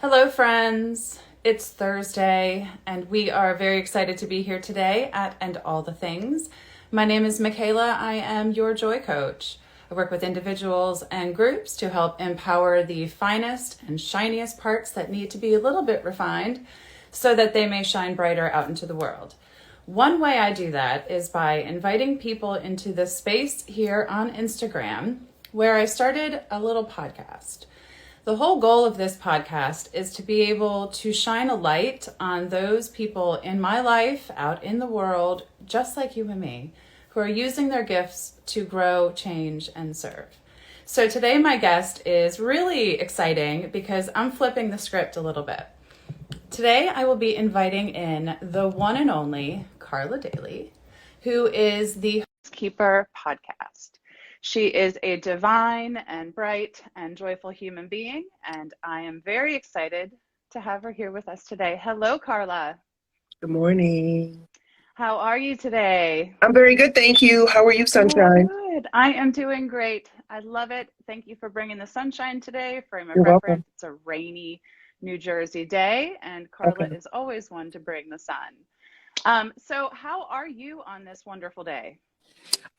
Hello, friends. It's Thursday, and we are very excited to be here today at And All the Things. My name is Michaela. I am your joy coach. I work with individuals and groups to help empower the finest and shiniest parts that need to be a little bit refined so that they may shine brighter out into the world. One way I do that is by inviting people into the space here on Instagram, where I started a little podcast. The whole goal of this podcast is to be able to shine a light on those people in my life, out in the world, just like you and me, who are using their gifts to grow, change, and serve. So today my guest is really exciting because I'm flipping the script a little bit. Today I will be inviting in the one and only Carla Daley, who is the Keeper podcast. She is a divine and bright and joyful human being, and I am very excited to have her here with us today. Hello, Carla. Good morning. How are you today? I'm very good, thank you. How are you, Sunshine? Good. I am doing great. I love it. Thank you for bringing the sunshine today. Frame of You're reference, welcome. it's a rainy New Jersey day, and Carla is always one to bring the sun. So how are you on this wonderful day?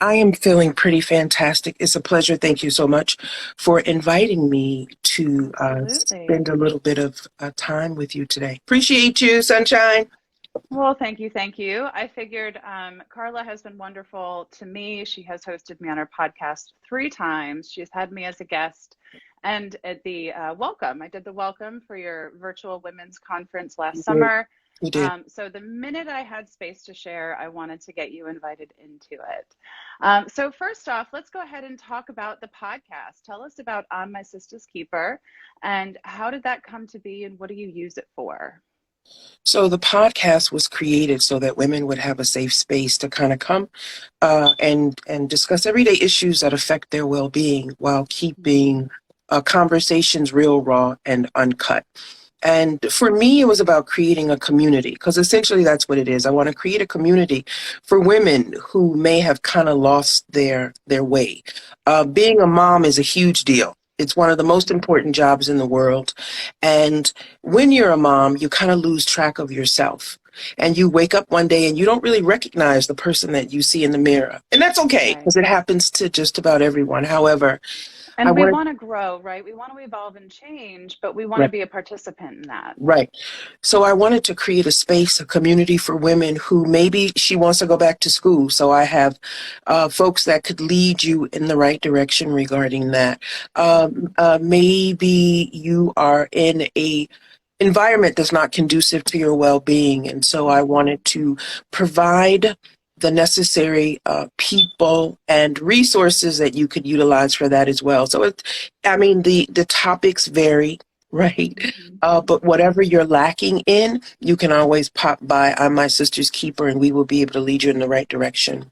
I am feeling pretty fantastic. It's a pleasure. Thank you so much for inviting me to spend a little bit of time with you today. Appreciate you, Sunshine. Well, thank you. Thank you. I figured Carla has been wonderful to me. She has hosted me on her podcast 3 times. She's had me as a guest. And at the welcome, I did the welcome for your virtual women's conference last summer. You did. So the minute I had space to share, I wanted to get you invited into it. So first off, let's go ahead and talk about the podcast. Tell us about On My Sistas Keeper and how did that come to be and what do you use it for? So the podcast was created so that women would have a safe space to kind of come and discuss everyday issues that affect their well-being while keeping conversations real, raw, and uncut. And for me, it was about creating a community, because essentially that's what it is. I want to create a community for women who may have kind of lost their way. Being a mom is a huge deal. It's one of the most important jobs in the world. And when you're a mom, you kind of lose track of yourself. And you wake up one day and you don't really recognize the person that you see in the mirror. And that's okay, because it happens to just about everyone. However, and we want to grow, right? We want to evolve and change, but we want to be a participant in that. Right. So I wanted to create a space, a community for women who maybe she wants to go back to school. So I have folks that could lead you in the right direction regarding that. Maybe you are in a environment that's not conducive to your well-being. And so I wanted to provide the necessary people and resources that you could utilize for that as well. So the topics vary, right? But whatever you're lacking in, you can always pop by I'm My Sistas Keeper and we will be able to lead you in the right direction.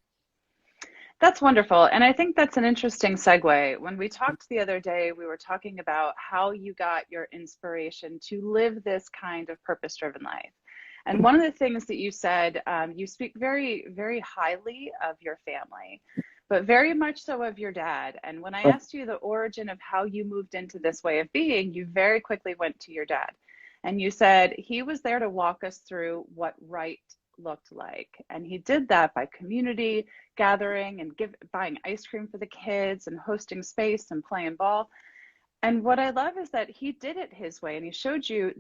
That's wonderful. And I think that's an interesting segue. When we talked the other day, we were talking about how you got your inspiration to live this kind of purpose-driven life. And one of the things that you said, you speak very, very highly of your family, but very much so of your dad. And when I asked you the origin of how you moved into this way of being, you very quickly went to your dad. And you said he was there to walk us through what right looked like. And he did that by community gathering and buying ice cream for the kids and hosting space and playing ball. And what I love is that he did it his way and he showed you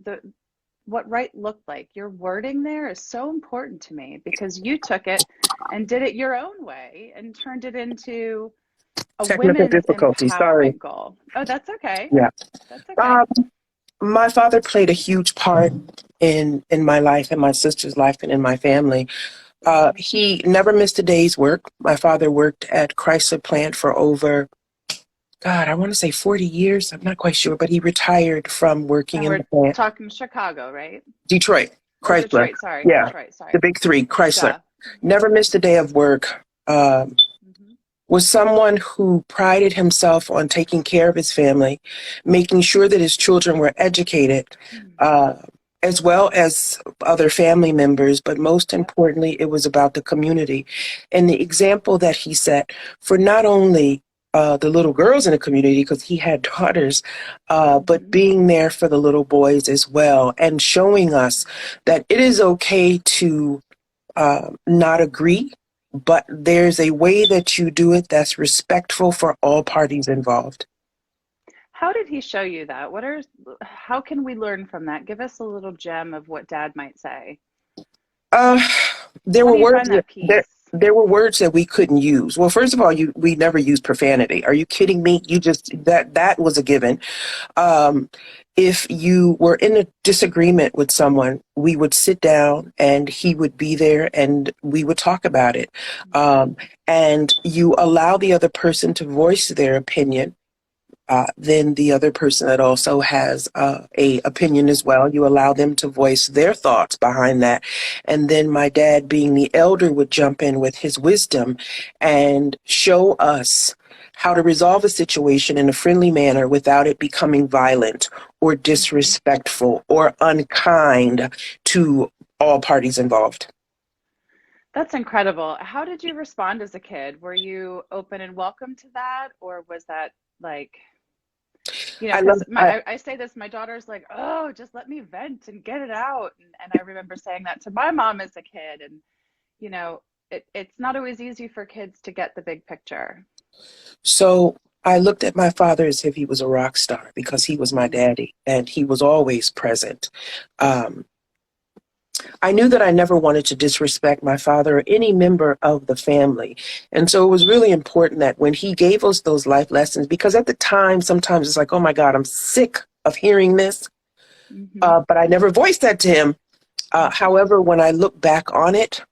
what right looked like. Your wording there is so important to me because you took it and did it your own way and turned it into a technical difficulty. Sorry. Goal. Oh, that's okay. Yeah. That's okay. My father played a huge part in my life, in my sister's life, and in my family. He never missed a day's work. My father worked at Chrysler plant for over I want to say 40 years. I'm not quite sure, but he retired from working in the plant. We're talking Chicago, right? Detroit. Chrysler. Detroit, sorry. Yeah. Detroit, sorry. The big 3, Chrysler. Never missed a day of work. Was someone who prided himself on taking care of his family, making sure that his children were educated, as well as other family members. But most importantly, it was about the community and the example that he set for not only the little girls in the community because he had daughters, but Mhm. being there for the little boys as well and showing us that it is okay to not agree, but there's a way that you do it that's respectful for all parties involved. How did he show you that? How can we learn from that? Give us a little gem of what dad might say. Uh, there How were do you words find that that peace? there were words that we couldn't use. Well, first of all, we never used profanity. Are you kidding me? You just that was a given. Um, if you were in a disagreement with someone, we would sit down and he would be there and we would talk about it. Um, and you allow the other person to voice their opinion. Then the other person that also has a opinion as well, you allow them to voice their thoughts behind that. And then my dad, being the elder, would jump in with his wisdom and show us how to resolve a situation in a friendly manner without it becoming violent or Hmm. disrespectful or unkind to all parties involved. That's incredible. How did you respond as a kid? Were you open and welcome to that, or was that like, I love because I, I say this, my daughter's like, oh, just let me vent and get it out. And I remember saying that to my mom as a kid. And, you know, it's not always easy for kids to get the big picture. so I looked at my father as if he was a rock star because he was my Mm, daddy and he was always present. Um, I knew that I never wanted to disrespect my father or any member of the family. And so it was really important that when he gave us those life lessons, because at the time, sometimes it's like, oh my God, I'm sick of hearing this. mm-hmm, But I never voiced that to him. mm-hmm. However, when I look back on it,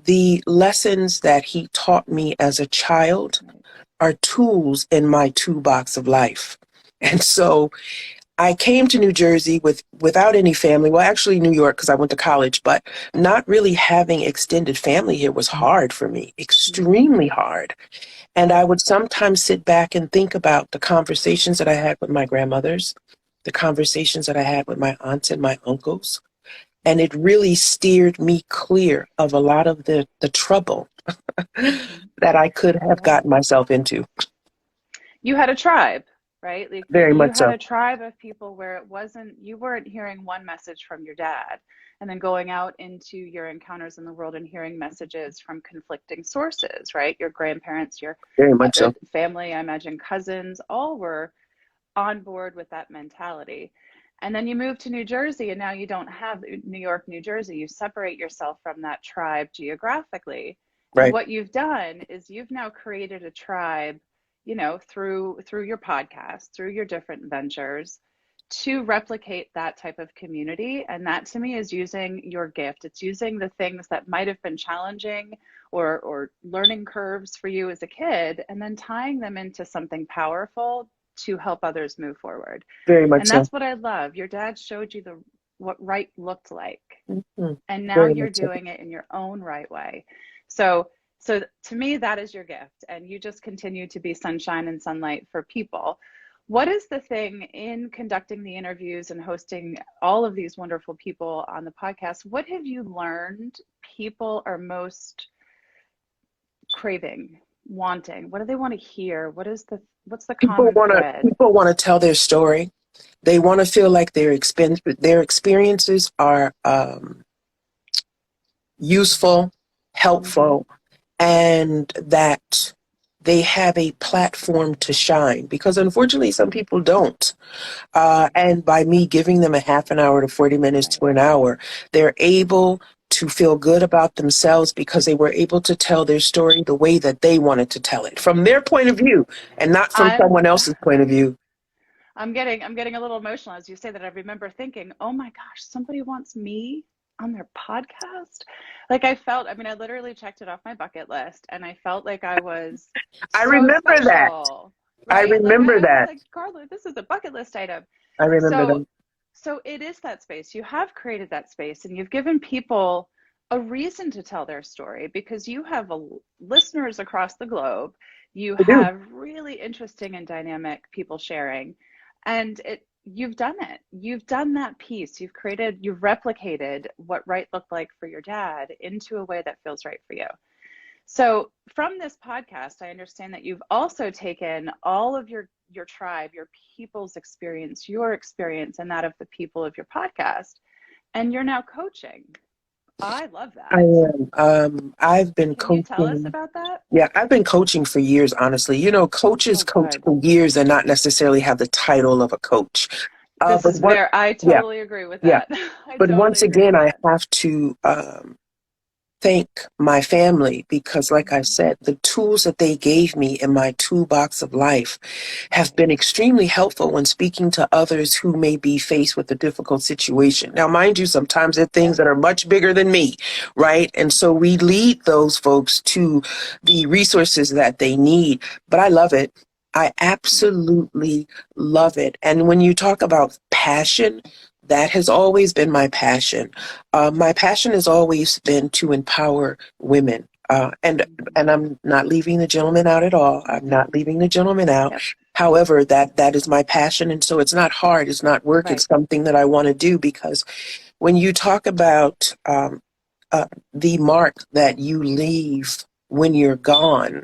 the lessons that he taught me as a child Right. are tools in my toolbox of life. And so I came to New Jersey without any family. Well, actually New York because I went to college, but not really having extended family here was hard for me, Mm-hmm. extremely hard. And I would sometimes sit back and think about the conversations that I had with my grandmothers, the conversations that I had with my aunts and my uncles, and it really steered me clear of a lot of the trouble Mm-hmm. that I could have Yeah. gotten myself into. You had a tribe, right? Like Very you much had so. a tribe of people where you weren't hearing one message from your dad and then going out into your encounters in the world and hearing messages from conflicting sources, right? Your grandparents, your Very much so. family, I imagine cousins, all were on board with that mentality. And then you move to New Jersey, and now you don't have New York, New Jersey. You separate yourself from that tribe geographically. And Right. what you've done is you've now created a tribe, through your podcast, through your different ventures to replicate that type of community. And that to me is using your gift. It's using the things that might have been challenging or learning curves for you as a kid, and then tying them into something powerful to help others move forward. Very much And so. that's what I love. Your dad showed you the what right looked like. Mhm. And now Very you're much so. doing it in your own right way. So to me that is your gift, and you just continue to be sunshine and sunlight for people. What is the thing in conducting the interviews and hosting all of these wonderful people on the podcast? What have you learned people are most craving, wanting? What do they want to hear? What's the common thread? People want to tell their story. They want to feel like their experiences are useful, Mm-hmm. helpful, and that they have a platform to shine. Because unfortunately, some people don't. And by me giving them a half an hour to 40 minutes Right. to an hour, they're able to feel good about themselves because they were able to tell their story the way that they wanted to tell it, from their point of view and not from I'm someone else's point of view. I'm getting a little emotional as you say that. I remember thinking, "Oh my gosh, somebody wants me on their podcast?" Like I mean, I literally checked it off my bucket list and I felt like I was I so remember that. special, I right? Like remember I was that. like, "Carla, this is a bucket list item." I remember So that. so it is that space. You have created that space and you've given people a reason to tell their story because you have listeners across the globe. You I do. have really interesting and dynamic people sharing, and you've done it. You've done that piece. You've replicated what right looked like for your dad into a way that feels right for you. So from this podcast, I understand that you've also taken all of your tribe, your people's experience, your experience, and that of the people of your podcast, and you're now coaching. I love I that. am. I've been Can you tell us coaching. about that? Yeah, I've been coaching for years, honestly. You know, coaches Oh, coach good. for years and not necessarily have the title of a coach. This But is what, very, I yeah, totally agree with yeah. that. I But totally once agree with again, I that. have to thank my family because, like I Mhm. said, the tools that they gave me in my toolbox of life have Right. been extremely helpful when speaking to others who may be faced with a difficult situation. Now, mind you, sometimes they're things Yep. that are much bigger than me, right? And so we lead those folks to the resources that they need. But I love it. I absolutely love it. And when you talk about passion, that has always been my passion. My passion has always been to empower women. And I'm not leaving the gentleman out at all. I'm not leaving the gentleman out. Yep. However, that is my passion, and so it's not hard. It's not work. Right. It's something that I want to do because when you talk about the mark that you leave when you're gone,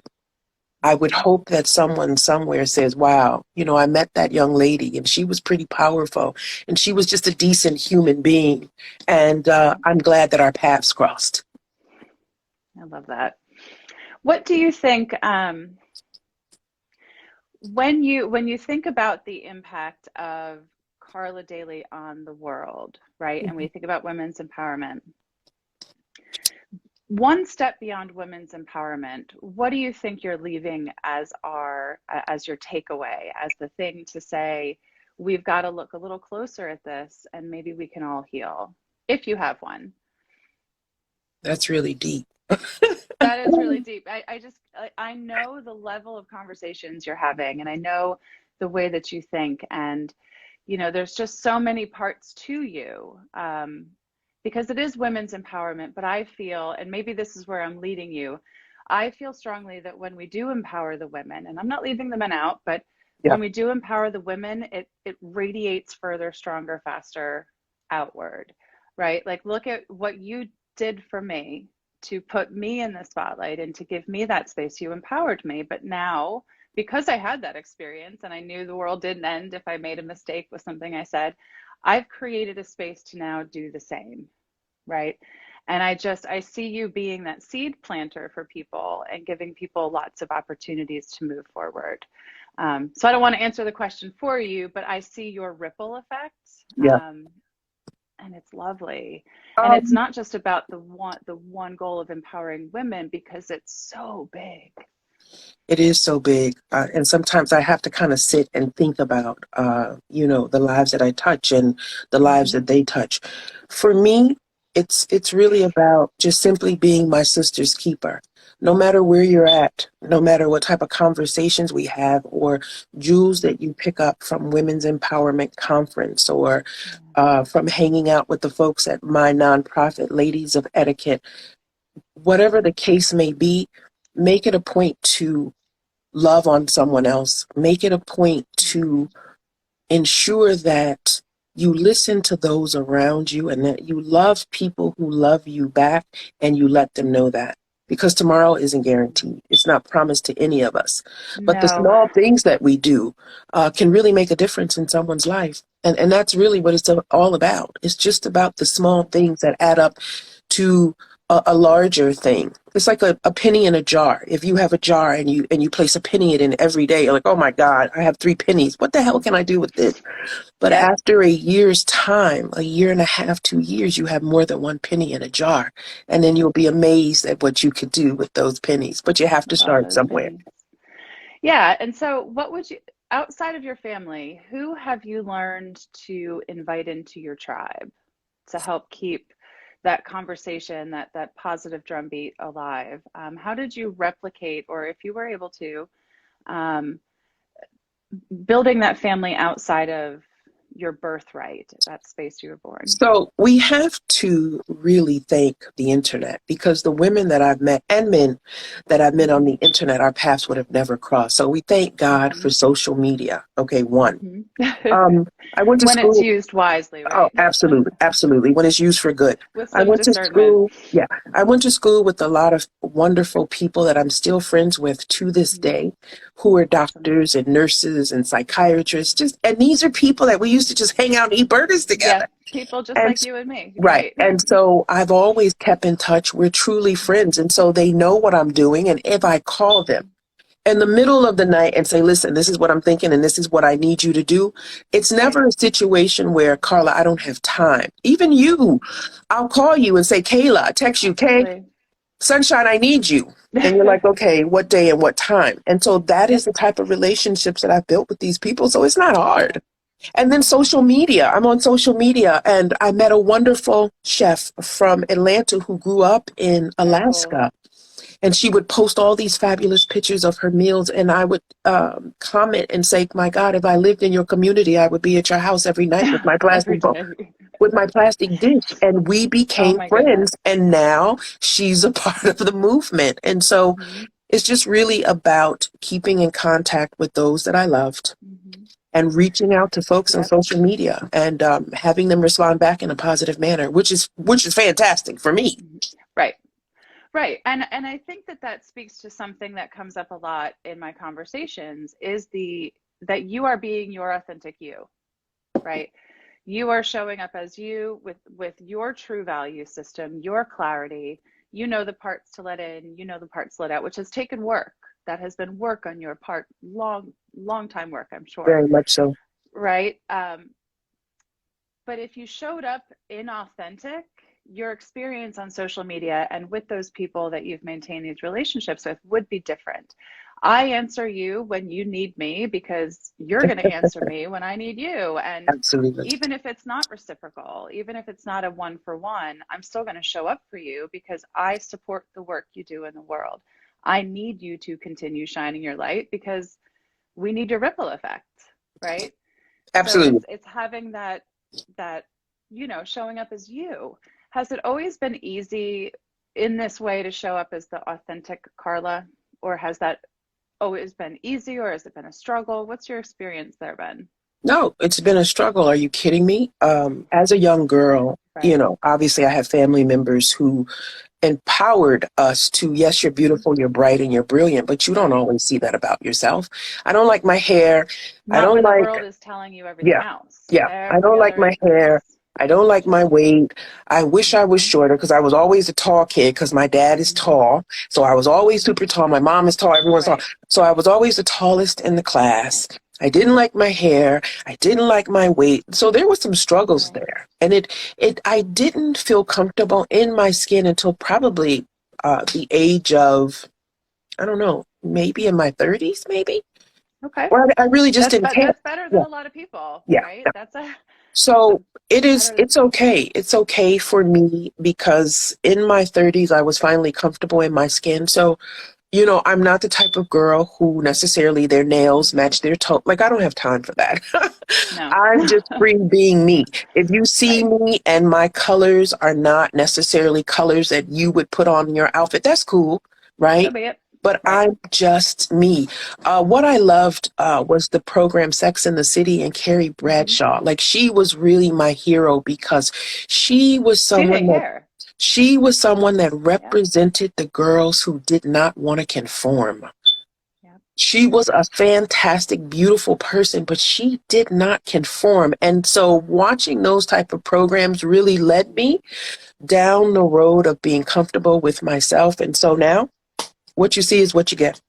I would Mhm. hope that someone somewhere says, wow, you know, I met that young lady and she was pretty powerful and she was just a decent human being. And Yep. I'm glad that our paths crossed. I love that. What do you think, when you think about the impact of Carla Daley on the world, right? And we think about women's empowerment, one step beyond women's empowerment, what do you think you're leaving as as your takeaway, as the thing to say, we've got to look a little closer at this and maybe we can all heal, if you have one? That's really deep. That is really deep. I know the level of conversations you're having, and I know the way that you think. And, there's just so many parts to you, because it is women's empowerment. But I feel, and maybe this is where I'm leading you, I feel strongly that when we do empower the women, and I'm not leaving the men out, but Yeah, when we do empower the women, it radiates further, stronger, faster outward, right? Like, look at what you did for me to put me in the spotlight and to give me that space. You empowered me. But now, because I had that experience and I knew the world didn't end if I made a mistake with something I said, I've created a space to now do the same, right? And I see you being that seed planter for people and giving people lots of opportunities to move forward. So I don't want to answer the question for you, but I see your ripple effect. yeah. And it's lovely. And it's Um, not just about the one goal of empowering women, because it's so big. it is so big. And sometimes I have to kind of sit and think about, you know, the lives that I touch and the lives Mm-hmm. that they touch. For me, it's really about just simply being my sister's keeper. No matter where you're at, no matter what type of conversations we have or jewels that you pick up from Women's Empowerment Conference or Yeah. from hanging out with the folks at my nonprofit, Ladies of Etiquette, whatever the case may be, make it a point to love on someone else. Make it a point Mm-hmm. to ensure that you listen to those around you and that you love people who love you back and you let them know that. Because tomorrow isn't guaranteed. It's not promised to any of us. But the No, small things that we do can really make a difference in someone's life. And that's really what it's all about. It's just about the small things that add up to a larger thing. It's like a penny in a jar. If you have a jar and you place a penny in it every day, you're like, oh my God, I have 3 pennies. What the hell can I do with this? But yep, after a year's time, a year and a half, 2 years, you have more than 1 penny in a jar. And then you'll be amazed at what you could do with those pennies. But you have to with all start those somewhere. pennies. Yeah. And so, what would you, outside of your family, who have you learned to invite into your tribe to help keep that conversation, that positive drumbeat alive? How did you replicate, or if you were able to, um, building that family outside of your birthright, that space you were born? So we have to really thank the internet, because the women that I've met and men that I've met on the internet, our paths would have never crossed. So we thank God for social media. Okay, one. I went to When it's school. used wisely, Oh, right? absolutely, absolutely. When it's used for good. With I some went to discernment. school. Yeah, I went to school with a lot of wonderful people that I'm still friends with to this day, who are Awesome. doctors and nurses and psychiatrists. And these are people that we used to just hang out and eat burgers together. Yeah, people just And like you and me, right. And so I've always kept in touch. We're truly friends. And so they know what I'm doing. And if I call them in the middle of the night and say, listen, this is what I'm thinking and this is what I need you to do, it's never a situation where, Carla, I don't have time. Even you, I'll call you and say, Kayla, I text you, Kay, sunshine, I need you. And you're like, okay, what day and what time? And so that is the type of relationships that I've built with these people. So it's not hard. And then social media. I'm on social media, and I met a wonderful chef from Atlanta who grew up in Alaska. And she would post all these fabulous pictures of her meals, and I would comment and say, my God, if I lived in your community, I would be at your house every night with my plastic bowl, with my plastic dish. And we became friends, and now she's a part of the movement. And so it's just really about keeping in contact with those that I loved and reaching out to folks on social media and having them respond back in a positive manner, which is fantastic for me. Right. And I think that speaks to something that comes up a lot in my conversations, is that you are being your authentic you, right? You are showing up as you with your true value system, your clarity. You know the parts to let in, you know the parts to let out, which has taken work. That has been work on your part, long time work, I'm sure. Very much so. Right. But if you showed up inauthentic, your experience on social media and with those people that you've maintained these relationships with would be different. I answer you when you need me, because you're going to answer me when I need you. And absolutely, even if it's not reciprocal, even if it's not a 1-for-1, I'm still going to show up for you because I support the work you do in the world. I need you to continue shining your light because we need a ripple effect, right? Absolutely. So it's having that, showing up as you. Has it always been easy in this way to show up as the authentic Carla, or has that always been easy, or has it been a struggle? What's your experience there been? No, it's been a struggle. Are you kidding me? As a young girl, obviously I have family members who empowered us to, yes, you're beautiful, you're bright, and you're brilliant, but you don't always see that about yourself. I don't like my hair. Not I don't when like, the world is telling you everything else. I don't like my hair. I don't like my weight. I wish I was shorter, because I was always a tall kid, because my dad is tall. So I was always super tall. My mom is tall. Everyone's tall. So I was always the tallest in the class. I didn't like my hair. I didn't like my weight. So there were some struggles there. And I didn't feel comfortable in my skin until probably the age of, I don't know, maybe in my 30s, maybe. Okay. Or I really just didn't care. That's better than a lot of people, right? So it's okay. It's okay for me, because in my 30s, I was finally comfortable in my skin. So, I'm not the type of girl who necessarily their nails match their toe. Like, I don't have time for that. No. I'm just free being me. If you see me and my colors are not necessarily colors that you would put on your outfit, that's cool, right? So be it. But I'm just me. What I loved was the program Sex and the City and Carrie Bradshaw. Like, she was really my hero, because she was someone that represented the girls who did not want to conform. She was a fantastic, beautiful person, but she did not conform. And so watching those type of programs really led me down the road of being comfortable with myself. And so now, what you see is what you get.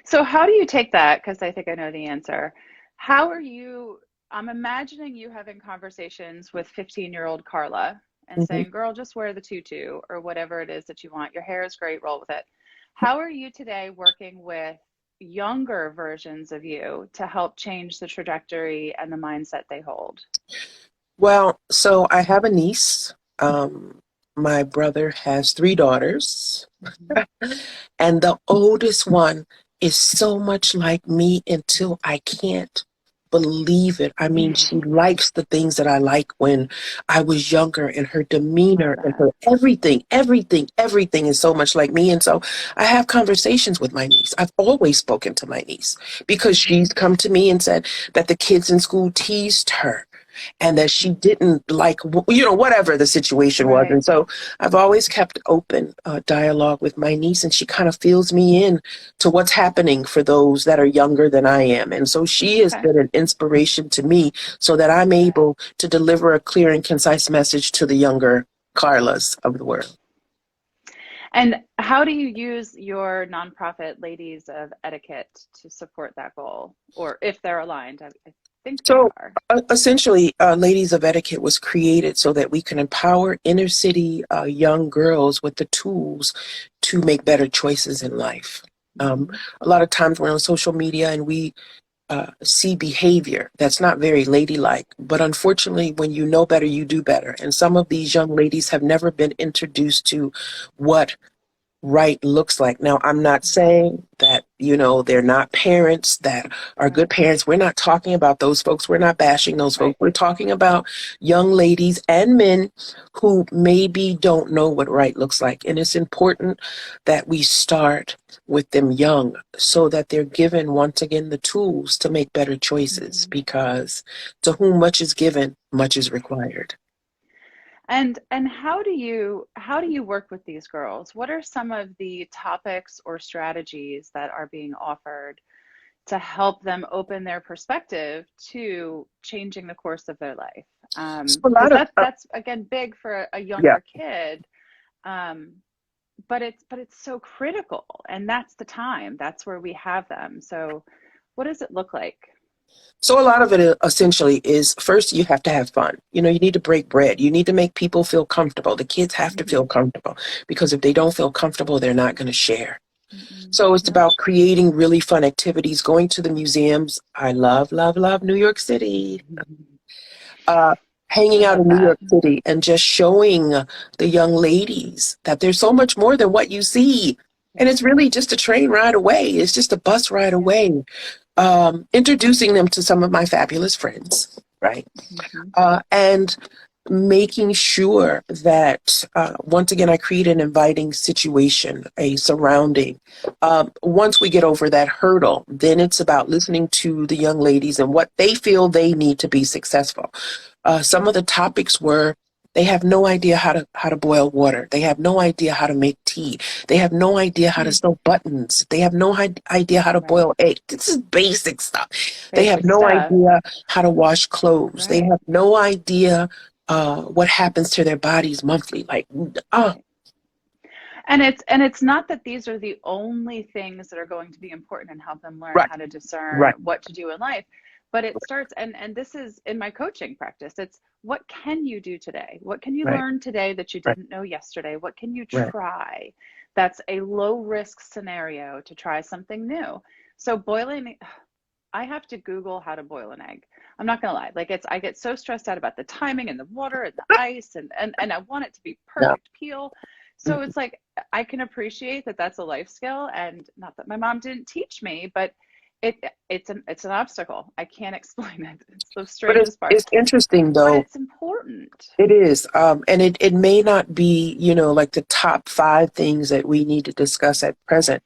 So how do you take that? Because I think I know the answer. How are you? I'm imagining you having conversations with 15-year-old Carla and saying, girl, just wear the tutu or whatever it is that you want. Your hair is great. Roll with it. How are you today working with younger versions of you to help change the trajectory and the mindset they hold? Well, so I have a niece. My brother has 3 daughters, and the oldest one is so much like me until I can't believe it. I mean, she likes the things that I like when I was younger, and her demeanor and her everything is so much like me. And so I have conversations with my niece. I've always spoken to my niece because she's come to me and said that the kids in school teased her and that she didn't like, whatever the situation was. Right. And so I've always kept open dialogue with my niece, and she kind of fills me in to what's happening for those that are younger than I am. And so she has Okay. been an inspiration to me so that I'm able to deliver a clear and concise message to the younger Carlas of the world. And how do you use your nonprofit Ladies of Etiquette to support that goal? Or if they're aligned, I think they So are. essentially, Ladies of Etiquette was created so that we can empower inner city young girls with the tools to make better choices in life. Mm-hmm. A lot of times we're on social media and we see behavior that's not very ladylike, but unfortunately, when you know better, you do better. And some of these young ladies have never been introduced to what right looks like. Now, I'm not saying that, they're not parents that are good Right. parents. We're not talking about those folks. We're not bashing those folks. Right. We're talking about young ladies and men who maybe don't know what right looks like. And it's important that we start with them young so that they're given, once again, the tools to make better choices, Mm-hmm. because to whom much is given, much is required. And how do you work with these girls? What are some of the topics or strategies that are being offered to help them open their perspective to changing the course of their life? So a Because lot of, that's again big for a yeah. younger kid, um, but it's so critical, and that's the time. That's where we have them. So, what does it look like? So a lot of it essentially is, first you have to have fun. You need to break bread. You need to make people feel comfortable. The kids have to feel Mm-hmm. comfortable, because if they don't feel comfortable, they're not going to share. Mm-mm. So it's Yep. about creating really fun activities, going to the museums. I love, love, love New York City. Uh, I Hanging out love in New that. York City and just showing the young ladies that there's so much more than what you see. And Yeah. it's really just a train ride away. It's just a bus ride Yeah. away. Introducing them to some of my fabulous friends, right? Mm-hmm. And making sure that, once again, I create an inviting situation, a surrounding. Once we get over that hurdle, then it's about listening to the young ladies and what they feel they need to be successful. Some of the topics were, they have no idea how to boil water. They have no idea how to make tea. They have no idea how to Hmm. sew buttons. They have no idea how to Right. boil eggs. This is basic stuff. They have Basic no stuff. idea how to wash clothes. They Right. have no idea what happens to their bodies monthly. Like, Right. And it's not that these are the only things that are going to be important and help them learn right, how to discern right, what to do in life, but it starts, and this is in my coaching practice. It's what can you do today? What can you right, learn today that you right, didn't know yesterday? What can you right. try? That's a low risk scenario to try something new. So boiling, I have to Google how to boil an egg. I'm not gonna lie. Like I get so stressed out about the timing and the water and the ice and I want it to be No. perfect peel. So it's like I can appreciate that that's a life skill, and not that my mom didn't teach me, but it it's an obstacle. I can't explain it. It's the But strangest part. it's interesting But though. it's important. It is. And it may not be, like the top five things that we need to discuss at Right. present,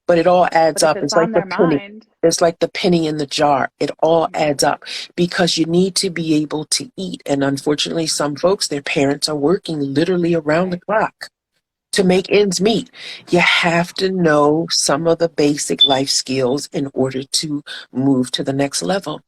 but it all adds But if up. it's It's like on the their penny. mind, It's like the penny in the jar. It all adds right. up, because you need to be able to eat. And unfortunately, some folks, their parents are working literally around the Right. clock to Yep. make ends meet. You have to know some of the basic life skills in order to move to the next level.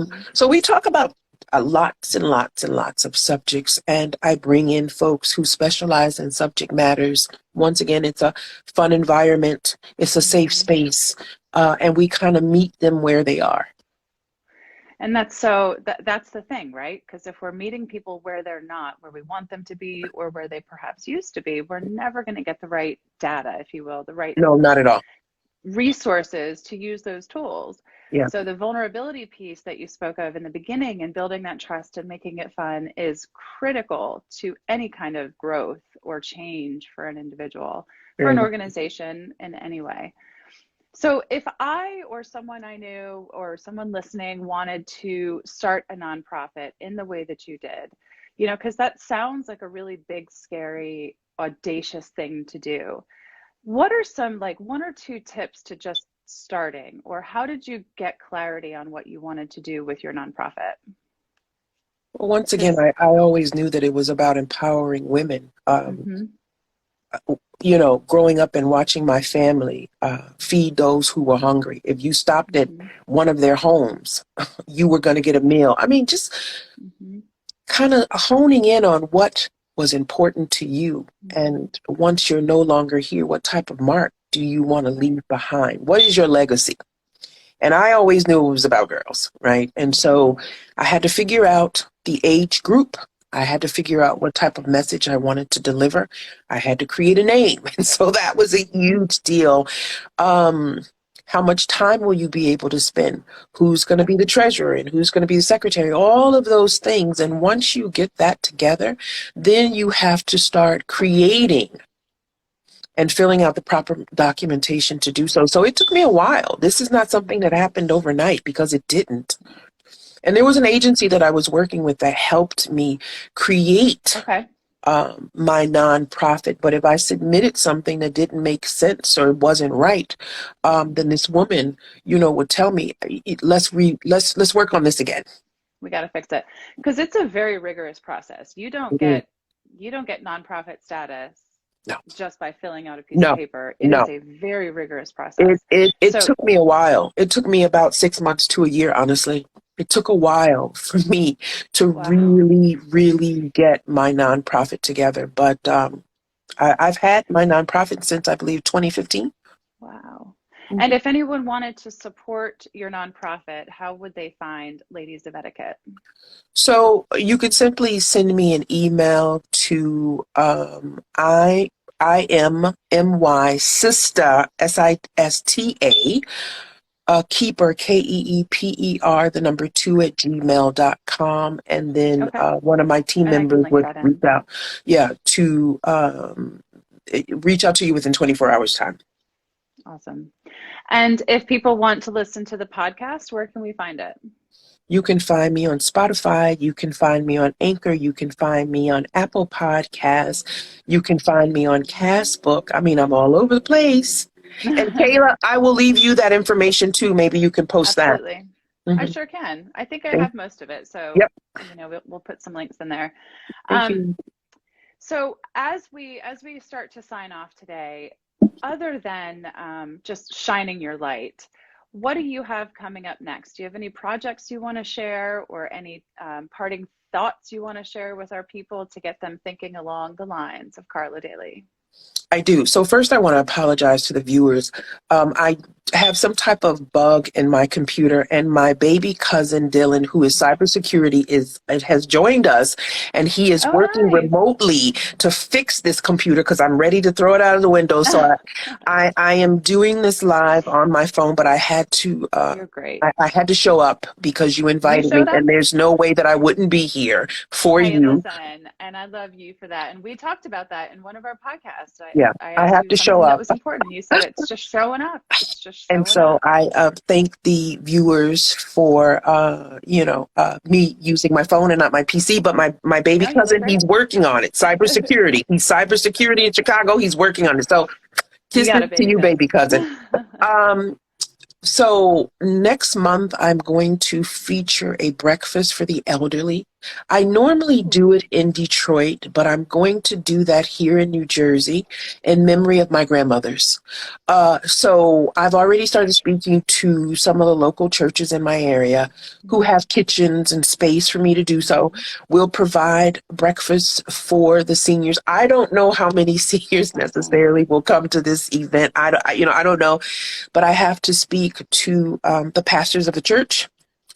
Hmm. So we talk about lots and lots and lots of subjects, and I bring in folks who specialize in subject matters. Once again, it's a fun environment, it's a safe Hmm. space, and we kind of meet them where they are. And that's the thing, right? Because if we're meeting people where they're not, where we want them to be, or where they perhaps used to be, we're never going to get the right data, if you will, the right No, not at all. resources to use those tools. Yeah, So the vulnerability piece that you spoke of in the beginning and building that trust and making it fun is critical to any kind of growth or change for an individual, for very an much. organization in any way. So if I or someone I knew or someone listening wanted to start a nonprofit in the way that you did, because that sounds like a really big, scary, audacious thing to do. What are some, like, one or two tips to just starting, or how did you get clarity on what you wanted to do with your nonprofit? Well, once again, Because, I always knew that it was about empowering women. mm-hmm, Growing up and watching my family feed those who were hungry. If you stopped at mm-hmm, one of their homes, you were going to get a meal. I mean, just mm-hmm, kind of honing in on what was important to you. mm-hmm, And once you're no longer here, what type of mark do you want to right, leave behind? What is your legacy? And I always knew it was about girls, right? And mm-hmm, so I had to figure out the age group. I had to figure mm-hmm, out what type of message I wanted to deliver. I had to create a name. And so that was a mm-hmm, huge deal. Um, how much time will you be able to spend? Who's going to yep, be the treasurer and who's going to be the secretary? All of those things. And once you get that together, then you have to start creating and filling out the proper documentation to do so. So it took me a while. This is not something that mm-hmm, happened overnight because it didn't. And there was an agency that I was working with that helped me create okay, my nonprofit. But if I submitted something that didn't make sense or wasn't right, mm-hmm. then this woman, would tell me, let's work on this again. We got to fix it because it's a very rigorous process. It is. You don't get nonprofit status No, just by filling out a piece of no, paper. It is no. a very rigorous It, process. it it So, took me a while. It took me about 6 months to a year, honestly. It took a while for me to wow, really, really get my nonprofit together. But I've had my nonprofit since I believe 2015. wow. And Mhm. if anyone wanted to support your nonprofit, how would they find Ladies of Etiquette? So you could simply send me an email to I am my sister SISTA keeper KEEPER the number 2 at gmail.com, and then Okay. one of my team And I can members link would that reach in. out, to reach out to you within 24 hours time. Awesome. And if people want to listen to the podcast, where can we find it? You can find me on Spotify. You can find me on Anchor. You can find me on Apple Podcasts. You can find me on Castbook. I mean, I'm all over the place. And Kayla, I will leave you that information too. Maybe you can post that. Absolutely. I Hmm. sure can. I think I Thank, have most of it. So, yep. we'll put some links in there. Thank Um, you. so as we start to sign off today, other than just shining your light, what do you have coming up next? Do you have any projects you want to share, or any parting thoughts you want to share with our people to get them thinking along the lines of Carla Daley? I do. So first, I want to apologize to the viewers. I have some type of bug in my computer, and my baby cousin Dylan, who is cybersecurity, has joined us, and he is Oh, working nice. remotely to fix this computer because I'm ready to throw it out of the window. So I am doing this live on my phone, but I had to. You're great. I had to show up because you You invited me, showed up. and there's no way that I wouldn't be here for Hey, you. listen, and I love you for that. And we talked about that in one of our podcasts. Yeah, I I asked have you to show something that up. was important. You said it's just showing up. It's just And showing so up. I thank the viewers for, me using my phone and not my PC, but my baby No, you look cousin, great. he's working on it. Cybersecurity. He's cybersecurity in Chicago. He's working on it. So You got kisses a to baby you, baby cousin. cousin. Um, so next month, I'm going to feature a breakfast for the elderly. I normally Ooh, do it in Detroit, but I'm going to do that here in New Jersey in memory of my grandmothers. So I've already started speaking to some of the local churches in my area who mhm, have kitchens and space for me to do so. mhm. We'll provide breakfast for the seniors. I don't know how many seniors Awesome. necessarily will come to this event. I don't know, but I have to speak to the pastors of the church,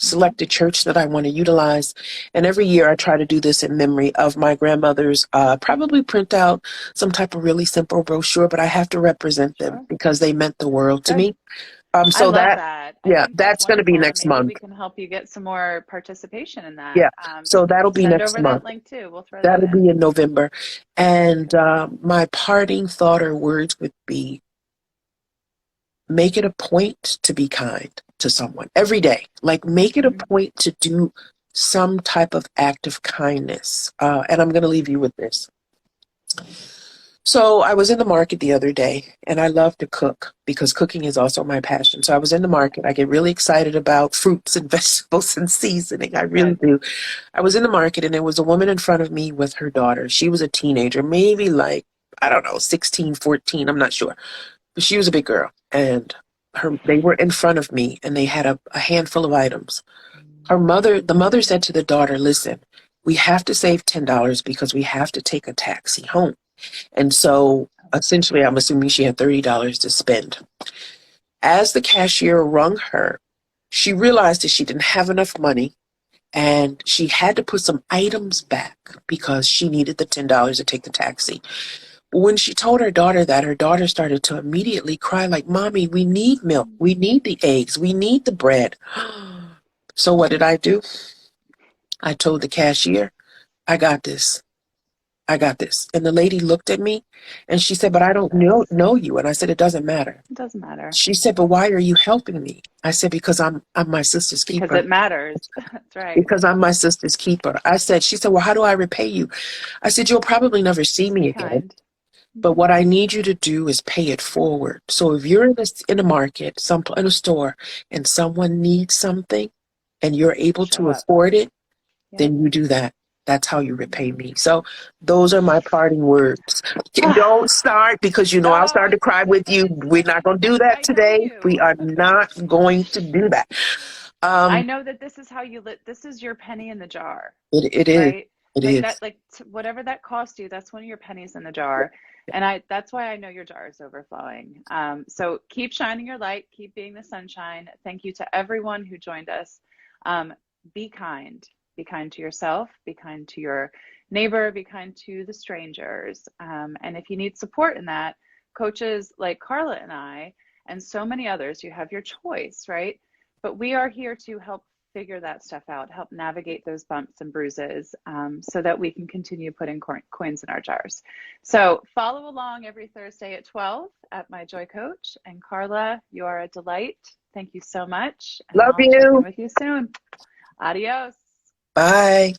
Mhm. select a church that I want to utilize. And every year I try to do this in memory of my grandmothers, probably print out some type of really simple brochure, but I have to represent them Sure. because they meant the world to Good. me. I So love that, that. I yeah, think that's that's going to be wonderful. And next maybe month. we can help you get some more participation in that. Yeah. So that'll be Send next over that month. link too. We'll throw that That'll in. be in November. And Okay. my parting thought or words would be, make it a point to be kind to someone every day. Like, make it a point to do some type of act of kindness. And I'm going to leave you with this. So I was in the market the other day, and I love to cook because cooking is also my passion. So I was in the market. I get really excited about fruits and vegetables and seasoning. I really do. I was in the market, and there was a woman in front of me with her daughter. She was a teenager, maybe like, I don't know, 16, 14. I'm not sure. But she was a big girl. And they were in front of me, and they had a handful of items. The mother said to the daughter, listen, we have to save $10 because we have to take a taxi home. And so essentially, I'm assuming she had $30 to spend. As the cashier rung her, she realized that she didn't have enough money and she had to put some items back because she needed the $10 to take the taxi. When she told her daughter that, her daughter started to immediately cry like, Mommy, we need milk. We need the eggs. We need the bread. So what did I do? I told the cashier, I got this. I got this. And the lady looked at me and she said, but I don't know you. And I said, it doesn't matter. It doesn't matter. She said, but why are you helping me? I said, because I'm my sister's keeper. Because it matters. That's right. Because I'm my sister's keeper. She said, well, how do I repay you? I said, you'll probably never see me again. Kind. But what I need you to do is pay it forward. So if you're in a market, in a store, and someone needs something and you're able to afford it, then you do that. That's how you repay me. So those are my parting words. Don't start because I'll start to cry with you. We're not going to do that today. We are not going to do that. I know that this is how you live. This is your penny in the jar. It is. Right? It like is. That, like whatever that cost you, that's one of your pennies in the jar. And that's why I know your jar is overflowing. So keep shining your light, keep being the sunshine. Thank you to everyone who joined us. Be kind. Be kind to yourself, be kind to your neighbor, be kind to the strangers. And if you need support in that, coaches like Carla and I, and so many others, you have your choice, right? But we are here to help figure that stuff out, help navigate those bumps and bruises so that we can continue putting coins in our jars. So follow along every Thursday at 12 at My Joy Coach. And Carla, you are a delight. Thank you so much. And Love I'll check in you. with you soon. Adios. Bye.